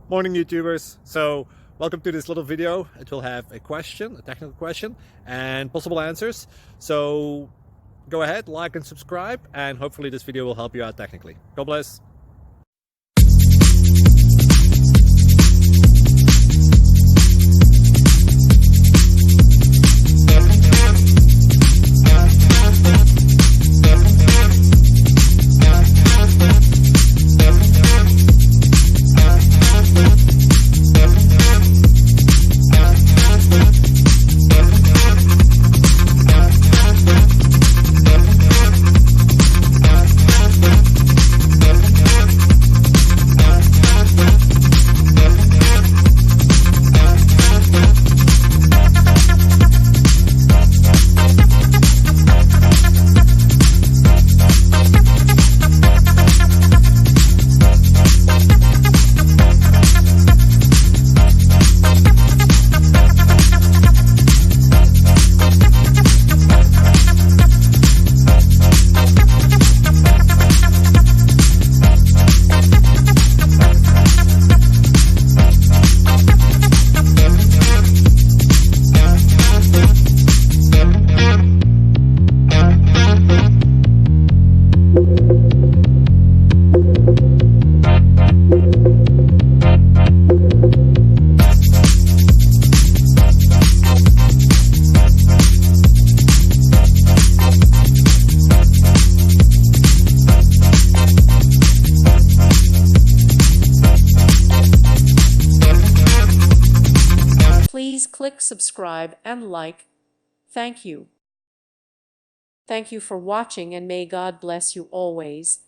Morning YouTubers. So welcome to this little video. It will have a question, a technical question, and possible answers. So go ahead, like and subscribe, and hopefully this video will help you out technically. God bless. Please click subscribe and like. Thank you. Thank you for watching, and may God bless you always.